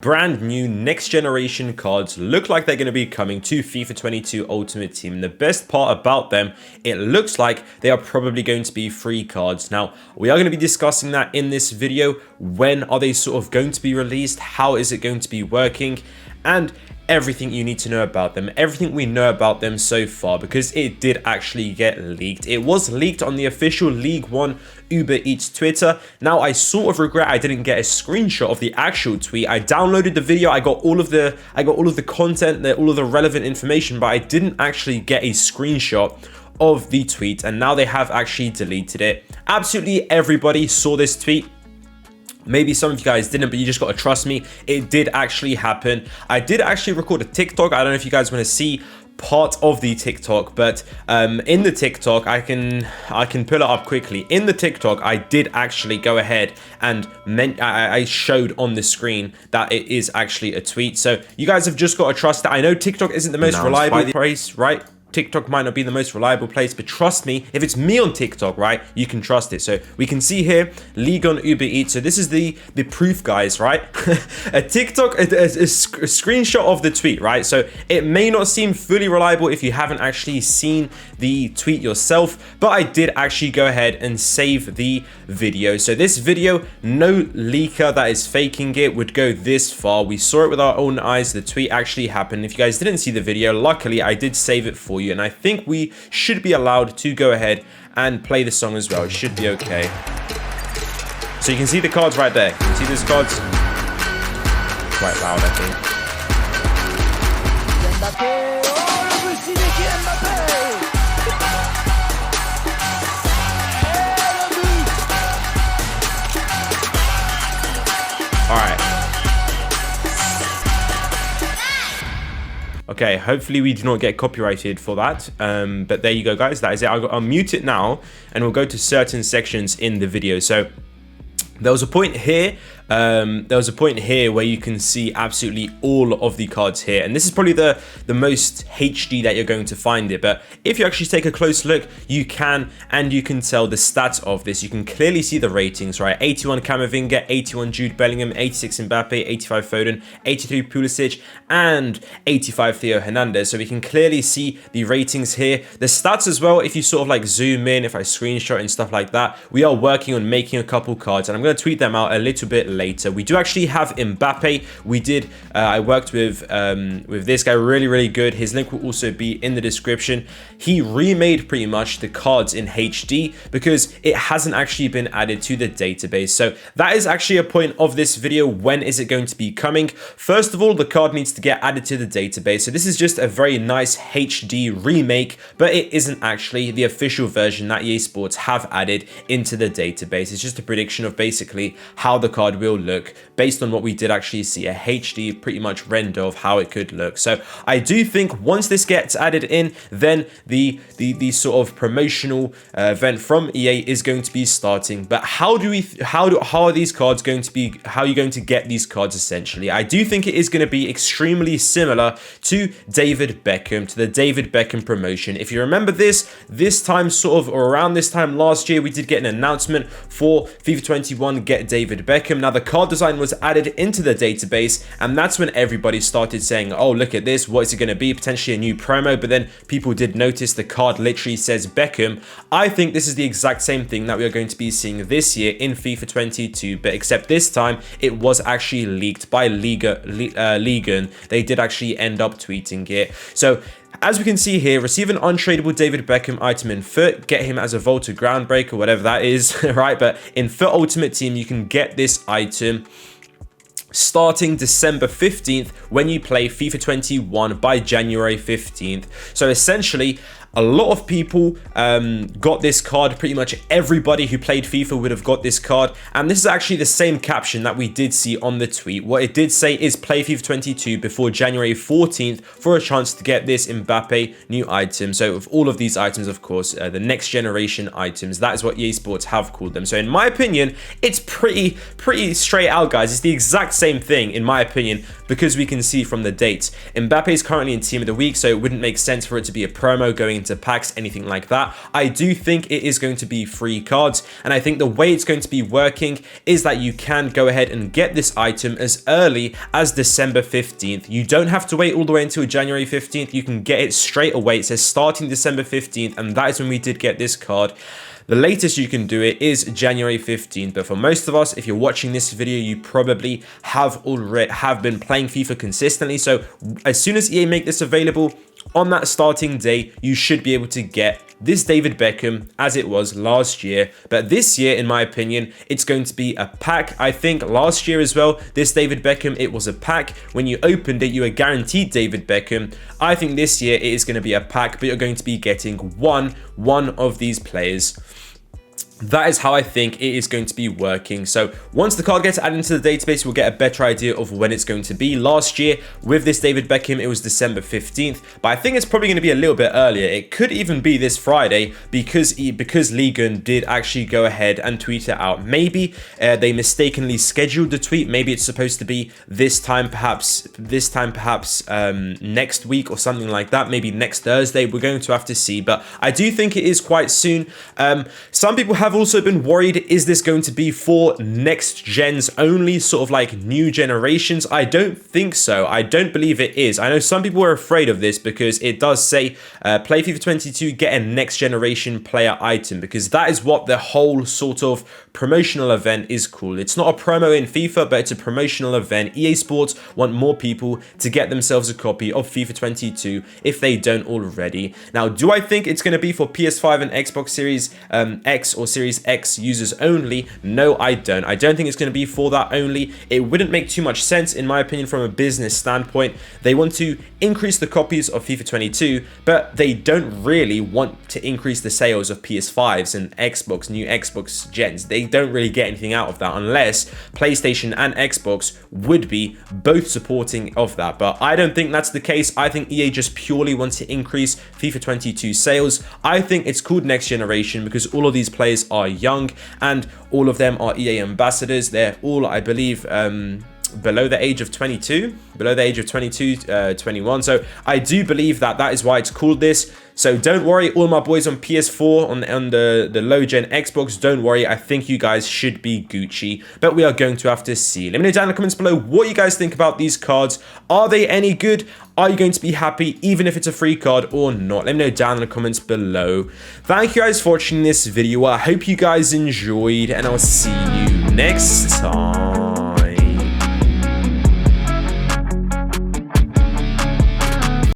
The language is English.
Brand new next generation cards look like they're going to be coming to FIFA 22 Ultimate Team. And the best part about them, it looks like they are probably going to be free cards. Now, we are going to be discussing that in this video. When are they sort of going to be released? How is it going to be working? And everything you need to know about them, everything we know about them so far, because it did actually get leaked. It was leaked on the official League One Uber Eats Twitter. Now, I sort of regret I didn't get a screenshot of the actual tweet. I downloaded the video, I got all of the content, all of the relevant information, but I didn't actually get a screenshot of the tweet, and now they have actually deleted it. Absolutely everybody saw this tweet. Maybe some of you guys didn't, but you just got to trust me. It did actually happen. I did actually record a TikTok. I don't know if you guys want to see part of the TikTok, but in the TikTok, I can pull it up quickly. In the TikTok, I did actually go ahead and I showed on the screen that it is actually a tweet. So you guys have just got to trust that. I know TikTok isn't the most reliable place, right? TikTok might not be the most reliable place, but trust me, if it's me on TikTok, right, you can trust it. So we can see here, League on Uber Eats. So this is the proof, guys, right? a screenshot of the tweet, right? So it may not seem fully reliable if you haven't actually seen the tweet yourself, but I did actually go ahead and save the video. So this video, no leaker that is faking it would go this far. We saw it with our own eyes. The tweet actually happened. If you guys didn't see the video, luckily I did save it for you, and I think we should be allowed to go ahead and play the song as well. It should be okay. So you can see the cards right there. You can see those cards. Quite loud, I think. All right. Okay, hopefully we do not get copyrighted for that, but there you go, guys. That is it. I'll mute it now, and we'll go to certain sections in the video. So there was a point here. Where you can see absolutely all of the cards here, and this is probably the most HD that you're going to find it. But if you actually take a close look, you can tell the stats of this. You can clearly see the ratings, right? 81 Camavinga, 81 Jude Bellingham, 86 Mbappe, 85 Foden, 83 Pulisic, and 85 Theo Hernandez. So we can clearly see the ratings here, the stats as well. If you sort of like zoom in, if I screenshot and stuff like that, we are working on making a couple cards, and I'm going to tweet them out a little bit later. We do actually have Mbappe. We did I worked with this guy, really good. His link will also be in the description. He remade pretty much the cards in HD because it hasn't actually been added to the database. So that is actually a point of this video. When is it going to be coming? First of all, the card needs to get added to the database. So this is just a very nice HD remake, but it isn't actually the official version that EA Sports have added into the database. It's just a prediction of basically how the card will look based on what we did actually see, a HD pretty much render of how it could look. So I do think once this gets added in, then the sort of promotional event from EA is going to be starting. But how are these cards going to be, how are you going to get these cards essentially? I do think it is going to be extremely similar to David Beckham, to the David Beckham promotion. If you remember this time, sort of around this time last year, we did get an announcement for FIFA 21 Get David Beckham. Now the card design was added into the database, and that's when everybody started saying, oh, look at this, what is it going to be? Potentially a new promo. But then people did notice the card literally says Beckham. I think this is the exact same thing that we are going to be seeing this year in FIFA 22, but except this time it was actually leaked by Ligon. They did actually end up tweeting it. So as we can see here, receive an untradeable David Beckham item in FUT, get him as a Volta Groundbreaker, whatever that is, right? But in FUT Ultimate Team, you can get this item starting December 15th when you play FIFA 21 by January 15th. So essentially, a lot of people got this card. Pretty much everybody who played FIFA would have got this card. And this is actually the same caption that we did see on the tweet. What it did say is play FIFA 22 before January 14th for a chance to get this Mbappe new item. So with all of these items, of course, the next generation items, that is what EA Sports have called them. So in my opinion, it's pretty straight out, guys. It's the exact same thing, in my opinion, because we can see from the dates. Mbappe is currently in Team of the Week, so it wouldn't make sense for it to be a promo going into packs, anything like that. I do think it is going to be free cards, and I think the way it's going to be working is that you can go ahead and get this item as early as December 15th. You don't have to wait all the way until January 15th. You can get it straight away. It says starting December 15th, and that is when we did get this card. The latest you can do it is January 15th, but for most of us, if you're watching this video, you probably have been playing FIFA consistently. So as soon as EA make this available on that starting day, you should be able to get this David Beckham as it was last year. But this year, in my opinion, it's going to be a pack. I think last year as well, this David Beckham, it was a pack. When you opened it, you were guaranteed David Beckham. I think this year it is going to be a pack, but you're going to be getting one of these players. That is how I think it is going to be working. So once the card gets added into the database, we'll get a better idea of when it's going to be. Last year with this David Beckham, it was December 15th, but I think it's probably going to be a little bit earlier. It could even be this Friday because Ligue 1 did actually go ahead and tweet it out. Maybe they mistakenly scheduled the tweet. Maybe it's supposed to be this time, perhaps next week or something like that. Maybe next Thursday. We're going to have to see, but I do think it is quite soon. Some people have also been worried, is this going to be for next gens only, sort of like new generations? I don't think so. I don't believe it is. I know some people are afraid of this because it does say play FIFA 22, get a next generation player item, because that is what the whole sort of promotional event is called. It's not a promo in FIFA, but it's a promotional event. EA Sports want more people to get themselves a copy of FIFA 22 if they don't already. Now, do I think it's going to be for PS5 and Xbox Series X or Series X users only? No, I don't. I don't think it's going to be for that only. It wouldn't make too much sense, in my opinion, from a business standpoint. They want to increase the copies of FIFA 22, but they don't really want to increase the sales of PS5s and new Xbox gens. They don't really get anything out of that unless PlayStation and Xbox would be both supporting of that. But I don't think that's the case. I think EA just purely wants to increase FIFA 22 sales. I think it's called Next Generation because all of these players are young and all of them are EA ambassadors. They're all, I believe, below the age of 22, 21. So I do believe that is why it's called this. So don't worry, all my boys on PS4, on the low gen Xbox, don't worry. I think you guys should be Gucci, but we are going to have to see. Let me know down in the comments below what you guys think about these cards. Are they any good? Are you going to be happy even if it's a free card or not? Let me know down in the comments below. Thank you guys for watching this video. I hope you guys enjoyed, and I'll see you next time.